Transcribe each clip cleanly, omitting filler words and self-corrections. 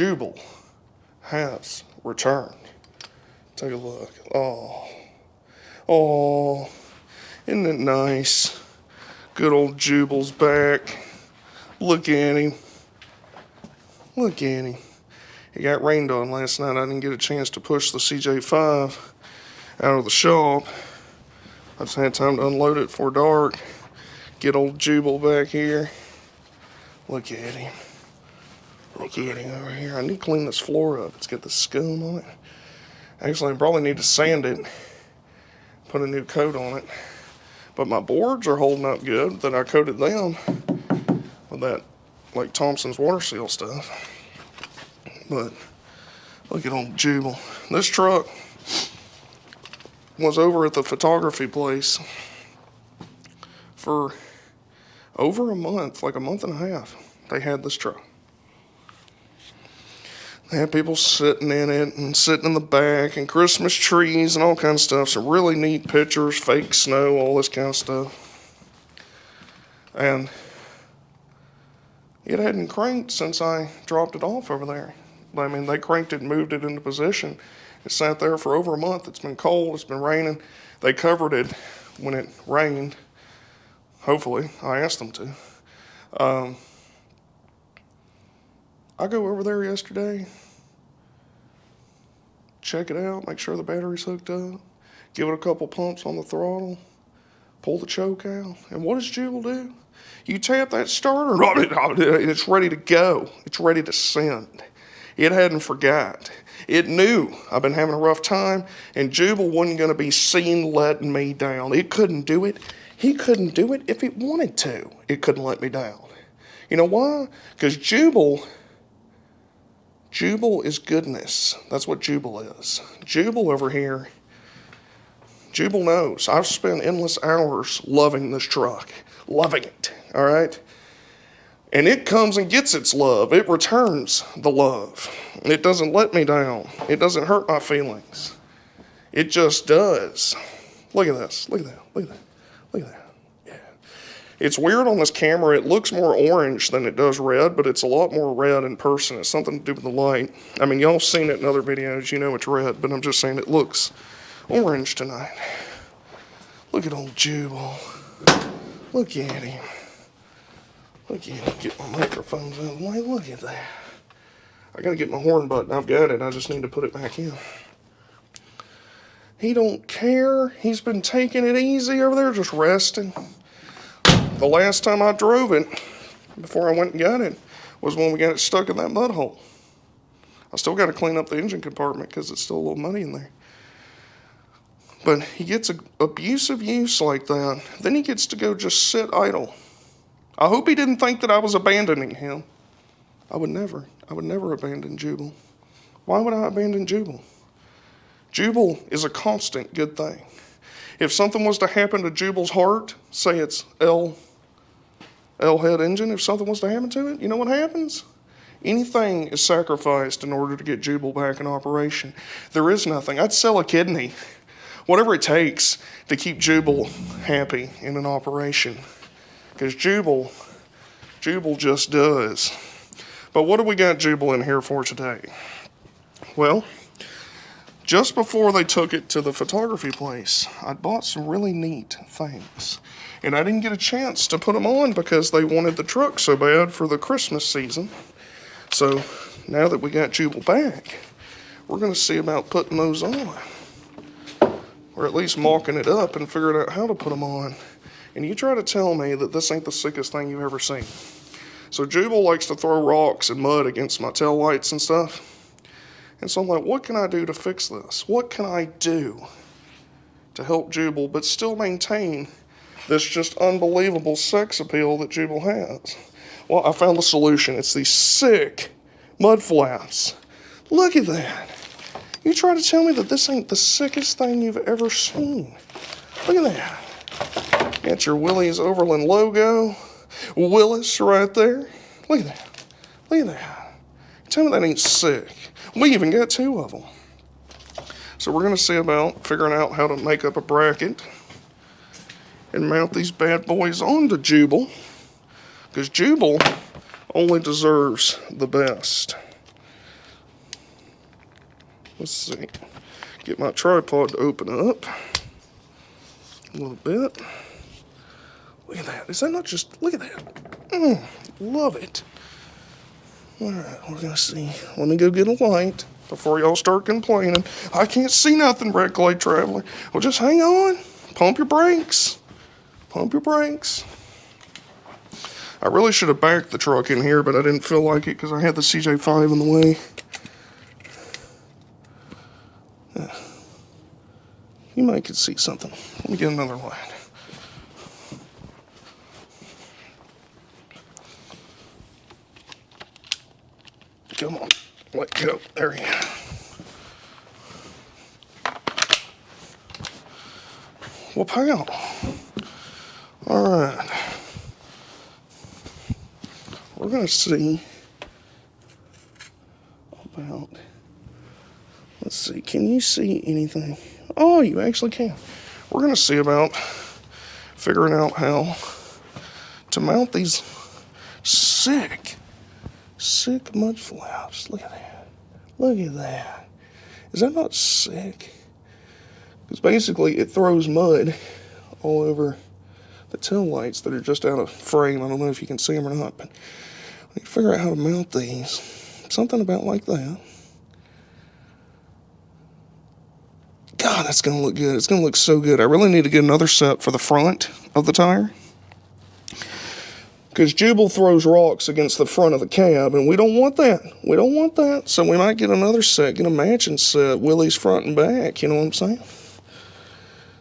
Jubal has returned. Take a look. Oh, isn't it nice? Good old Jubal's back. Look at him. Look at him. He got rained on last night. I didn't get a chance to push the CJ5 out of the shop. I just had time to unload it before dark. Get old Jubal back here. Look at him. Look at him over here. I need to clean this floor up. It's got the scum on it. Actually, I probably need to sand it. Put a new coat on it. But my boards are holding up good. That I coated them with that, like Thompson's water seal stuff. But look at old Jubal. This truck was over at the photography place for over a month, like a month and a half. They had this truck. They had people sitting in it and sitting in the back and Christmas trees and all kinds of stuff. Some really neat pictures, fake snow, all this kind of stuff. And it hadn't cranked since I dropped it off over there. I mean, they cranked it and moved it into position. It sat there for over a month. It's been cold. It's been raining. They covered it when it rained. Hopefully. I asked them to. I go over there yesterday, check it out, make sure the battery's hooked up, give it a couple pumps on the throttle, pull the choke out, and what does Jubal do? You tap that starter, and it's ready to go. It's ready to send. It hadn't forgot. It knew I've been having a rough time, and Jubal wasn't going to be seen letting me down. It couldn't do it. He couldn't do it if it wanted to. It couldn't let me down. You know why? Because Jubal is goodness. That's what Jubal is. Jubal over here, Jubal knows. I've spent endless hours loving this truck. Loving it, all right? And it comes and gets its love. It returns the love. It doesn't let me down. It doesn't hurt my feelings. It just does. Look at this. Look at that. Look at that. Look at that. Yeah. It's weird on this camera. It looks more orange than it does red, but it's a lot more red in person. It's something to do with the light. I mean, y'all seen it in other videos. You know it's red, but I'm just saying it looks orange tonight. Look at old Jubal. Look at him. Look at him. Get my microphones out of the way. Look at that. I gotta get my horn button. I've got it. I just need to put it back in. He don't care. He's been taking it easy over there, just resting. The last time I drove it, before I went and got it, was when we got it stuck in that mud hole. I still got to clean up the engine compartment because it's still a little muddy in there. But he gets abusive use like that. Then he gets to go just sit idle. I hope he didn't think that I was abandoning him. I would never abandon Jubal. Why would I abandon Jubal? Jubal is a constant good thing. If something was to happen to Jubal's heart, say it's L head engine, if something was to happen to it, you know what happens? Anything is sacrificed in order to get Jubal back in operation. There is nothing. I'd sell a kidney, whatever it takes to keep Jubal happy in an operation. Because Jubal just does. But what do we got Jubal in here for today? Well, just before they took it to the photography place, I bought some really neat things. And I didn't get a chance to put them on because they wanted the truck so bad for the Christmas season. So now that we got Jubal back, we're going to see about putting those on. Or at least mocking it up and figuring out how to put them on. And you try to tell me that this ain't the sickest thing you've ever seen. So Jubal likes to throw rocks and mud against my taillights and stuff. And so I'm like, what can I do to fix this? What can I do to help Jubal but still maintain this just unbelievable sex appeal that Jubal has? Well, I found the solution. It's these sick mud flaps. Look at that. You try to tell me that this ain't the sickest thing you've ever seen. Look at that. Got your Willys Overland logo. Willys right there. Look at that. Look at that. Tell me that ain't sick. We even got two of them. So we're going to see about figuring out how to make up a bracket and mount these bad boys onto Jubal. Because Jubal only deserves the best. Let's see. Get my tripod to open up a little bit. Look at that. Is that not just, look at that. Love it. All right, we're gonna see. Let me go get a light before y'all start complaining. I can't see nothing, Red Clay Traveler. Well, just hang on. Pump your brakes. Pump your brakes. I really should have backed the truck in here, but I didn't feel like it because I had the CJ5 in the way. You might could see something. Let me get another light. Come on, let go. There you go. Well, pal. All right. We're going to see about, let's see, can you see anything? Oh, you actually can. We're going to see about figuring out how to mount these sick mud flaps. Look at that. Look at that. Is that not sick? Because basically it throws mud all over the tail lights that are just out of frame. I don't know if you can see them or not, but we need to figure out how to mount these. Something about like that. God, that's going to look good. It's going to look so good. I really need to get another set for the front of the tire. Because Jubal throws rocks against the front of the cab, and we don't want that. We don't want that. So we might get another set, get a matching set, Willys front and back, you know what I'm saying?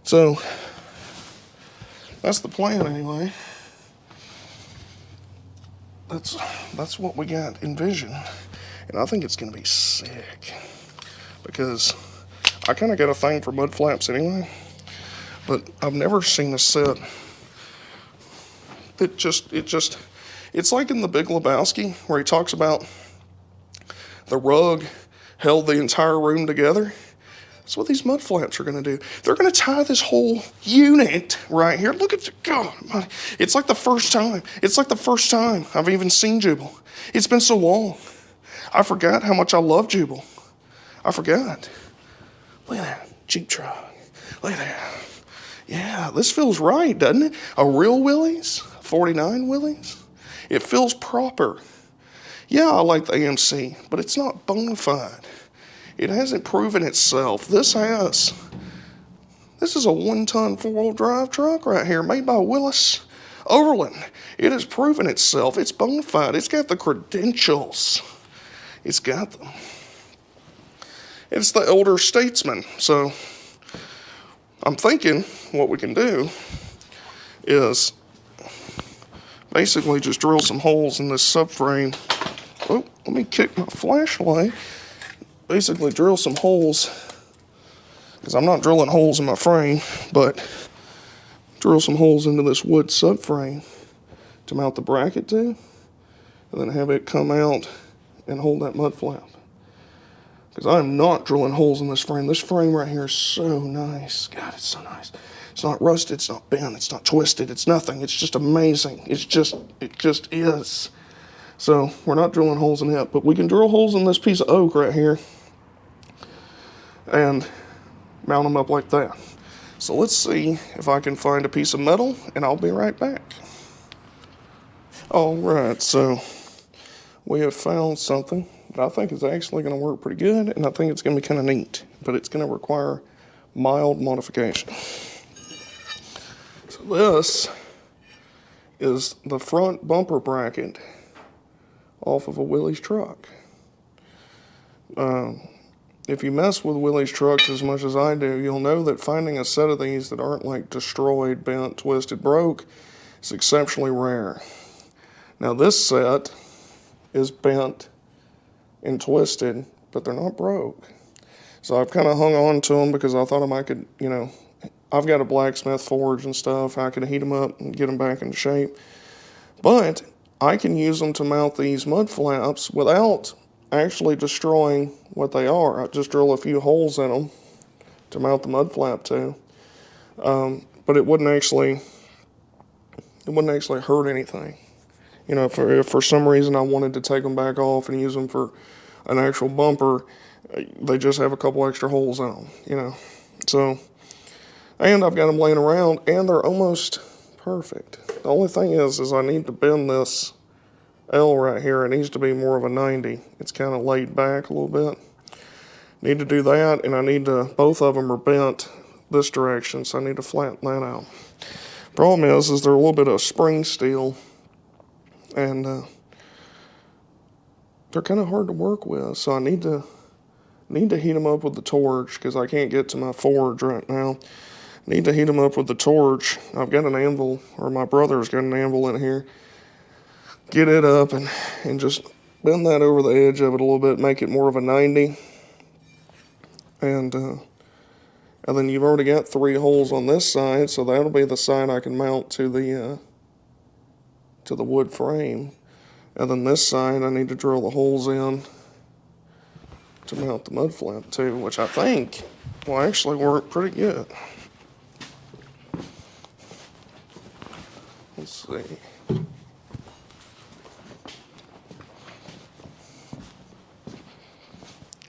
So, that's the plan anyway. That's what we got envisioned. And I think it's going to be sick. Because I kind of got a thing for mud flaps anyway. But I've never seen a set it's like in The Big Lebowski where he talks about the rug held the entire room together. That's what these mud flaps are going to do. They're going to tie this whole unit right here. Look at the, God, it's like the first time. It's like the first time I've even seen Jubal. It's been so long. I forgot how much I love Jubal. I forgot. Look at that Jeep truck. Look at that. Yeah, this feels right, doesn't it? A real Willys, 49 Willys. It feels proper. Yeah, I like the AMC, but it's not bona fide. It hasn't proven itself. This is a 1-ton 4-wheel drive truck right here, made by Willys Overland. It has proven itself. It's bona fide. It's got the credentials. It's got them. It's the elder statesman, so I'm thinking what we can do is basically just drill some holes in this subframe. Oh, let me kick my flashlight. Basically drill some holes, because I'm not drilling holes in my frame, but drill some holes into this wood subframe to mount the bracket to, and then have it come out and hold that mud flap. Because I'm not drilling holes in this frame. This frame right here is so nice. God, it's so nice. It's not rusted, it's not bent, it's not twisted, it's nothing. It's just amazing. It just is. So we're not drilling holes in it, but we can drill holes in this piece of oak right here and mount them up like that. So let's see if I can find a piece of metal, and I'll be right back. All right, so we have found something that I think is actually going to work pretty good, and I think it's going to be kind of neat, but it's going to require mild modification. So this is the front bumper bracket off of a Willys truck. If you mess with Willys trucks as much as I do, you'll know that finding a set of these that aren't like destroyed, bent, twisted, broke is exceptionally rare. Now this set is bent and twisted, but they're not broke. So I've kind of hung on to them because I thought I might could, I've got a blacksmith forge and stuff. I could heat them up and get them back into shape. But I can use them to mount these mud flaps without actually destroying what they are. I just drill a few holes in them to mount the mud flap to. But it wouldn't actually hurt anything. If for some reason I wanted to take them back off and use them for an actual bumper, They just have a couple extra holes in them, you know. So, and I've got them laying around, and they're almost perfect. The only thing is I need to bend this L right here. It needs to be more of a 90. It's kind of laid back a little bit. Need to do that, and I need to, both of them are bent this direction, so I need to flatten that out. Problem is they're a little bit of spring steel, and they're kind of hard to work with, so I need to heat them up with the torch, because I can't get to my forge right now. Need to heat them up with the torch. I've got an anvil, or my brother's got an anvil in here. Get it up and just bend that over the edge of it a little bit, make it more of a 90. And then you've already got 3 holes on this side, so that'll be the side I can mount to the wood frame. And then this side, I need to drill the holes in to mount the mud flap to, which I think will actually work pretty good. Let's see.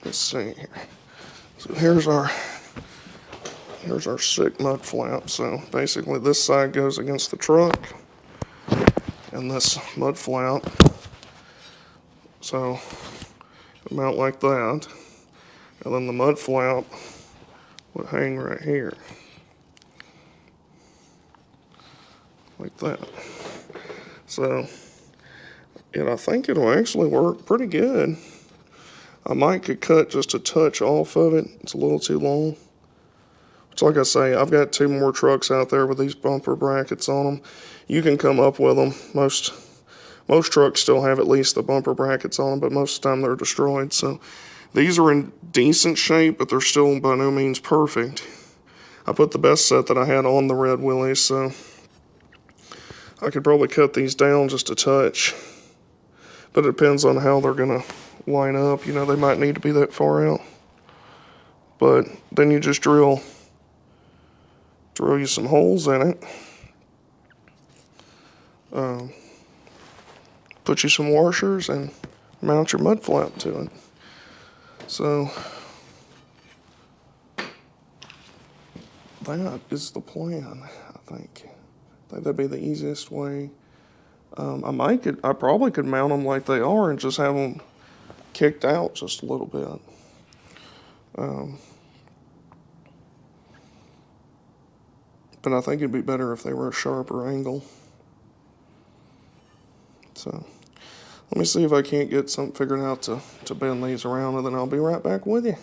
Let's see here. So here's our sick mud flap. So basically this side goes against the truck and this mud flap. So mount like that. And then the mud flap would hang right here. Like that. So, and I think it'll actually work pretty good. I might could cut just a touch off of it. It's a little too long. It's like I say, I've got 2 more trucks out there with these bumper brackets on them. You can come up with them. Most trucks still have at least the bumper brackets on them, but most of the time they're destroyed. So these are in decent shape, but they're still by no means perfect. I put the best set that I had on the red Willys, so I could probably cut these down just a touch. But it depends on how they're gonna line up. You know, they might need to be that far out. But then you just drill you some holes in it. Put you some washers and mount your mud flap to it. So that is the plan, I think. That'd be the easiest way. I probably could mount them like they are and just have them kicked out just a little bit. But I think it'd be better if they were a sharper angle. So let me see if I can't get something figured out to bend these around, and then I'll be right back with you.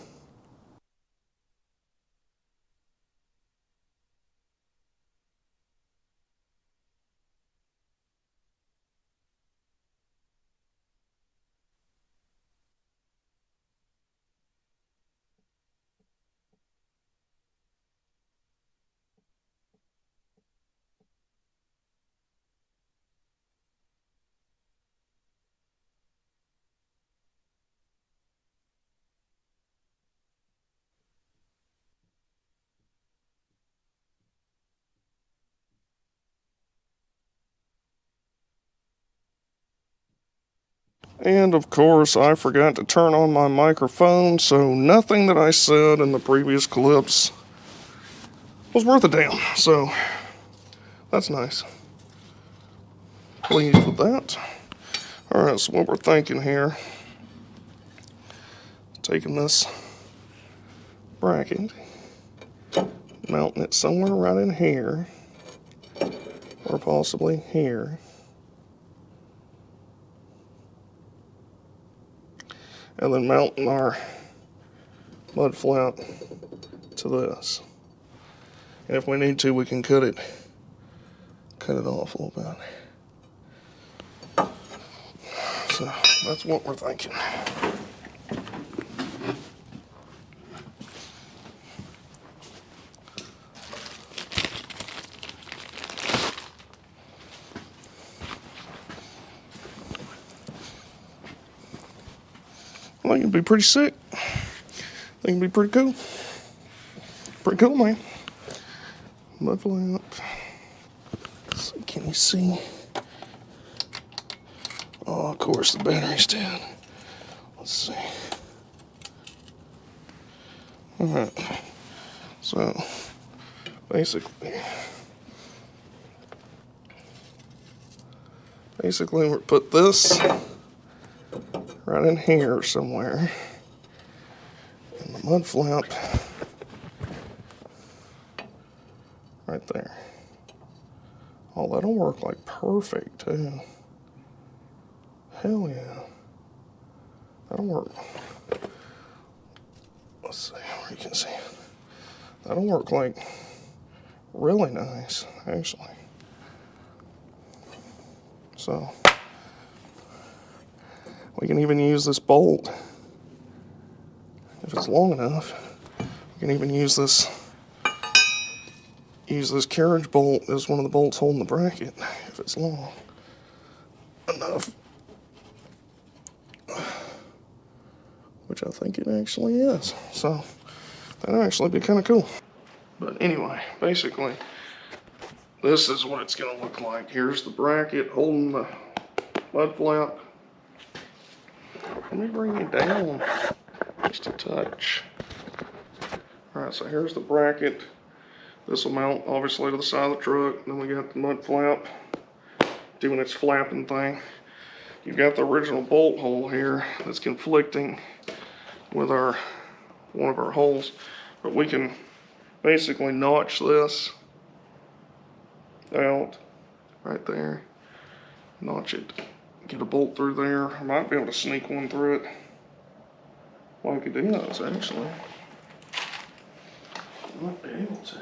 And of course, I forgot to turn on my microphone, so nothing that I said in the previous clips was worth a damn. So that's nice. Pleased with that. Alright, so what we're thinking here, taking this bracket, mounting it somewhere right in here, or possibly here. And then mounting our mud flap to this. And if we need to, we can cut it off a little bit. So that's what we're thinking. I think it'd be pretty sick. I think it'd be pretty cool. Pretty cool, man. Mud flap. So can you see? Oh, of course, the battery's dead. Let's see. Alright, so basically we put this right in here somewhere, and the mud flap right there. Oh, that'll work like perfect too. Hell yeah. That'll work. Let's see where you can see it. That'll work like really nice, actually. So we can even use this bolt if it's long enough. We can even use this carriage bolt as one of the bolts holding the bracket if it's long enough, which I think it actually is. So that'll actually be kind of cool. But anyway, basically, this is what it's going to look like. Here's the bracket holding the mud flap. Let me bring it down just a touch. Alright, so here's the bracket. This will mount obviously to the side of the truck. Then we got the mud flap doing its flapping thing. You've got the original bolt hole here that's conflicting with one of our holes. But we can basically notch this out right there. Notch it. Get a bolt through there. I might be able to sneak one through it like it is, actually. I might be able to.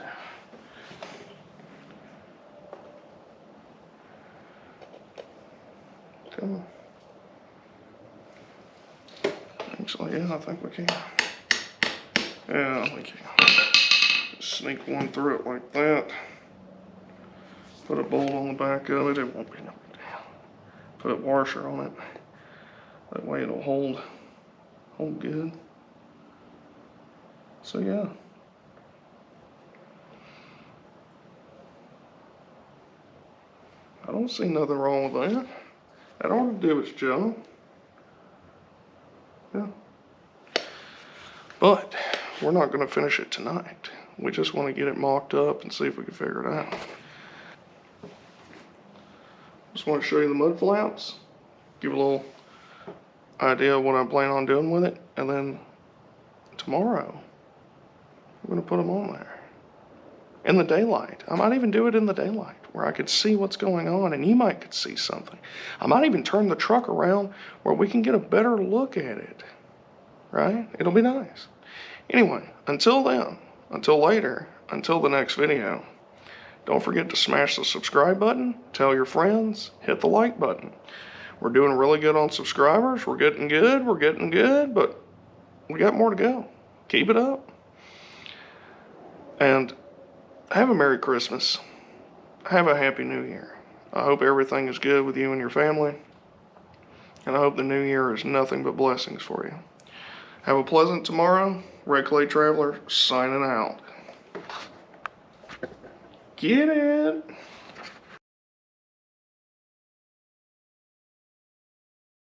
Come on. Actually, yeah, I think we can. Yeah, we can. Just sneak one through it like that. Put a bolt on the back of it. It won't be no big deal. Put a washer on it. That way it'll hold good. So yeah. I don't see nothing wrong with that. That ought to do its job. Yeah. But we're not going to finish it tonight. We just want to get it mocked up and see if we can figure it out. Just want to show you the mud flaps. Give a little idea of what I plan on doing with it. And then tomorrow, I'm going to put them on there. In the daylight. I might even do it in the daylight where I could see what's going on and you might could see something. I might even turn the truck around where we can get a better look at it. Right? It'll be nice. Anyway, until then, until later, until the next video, don't forget to smash the subscribe button, tell your friends, hit the like button. We're doing really good on subscribers. We're getting good, but we got more to go. Keep it up. And have a Merry Christmas. Have a Happy New Year. I hope everything is good with you and your family. And I hope the new year is nothing but blessings for you. Have a pleasant tomorrow. Red Clay Traveler signing out. Get it.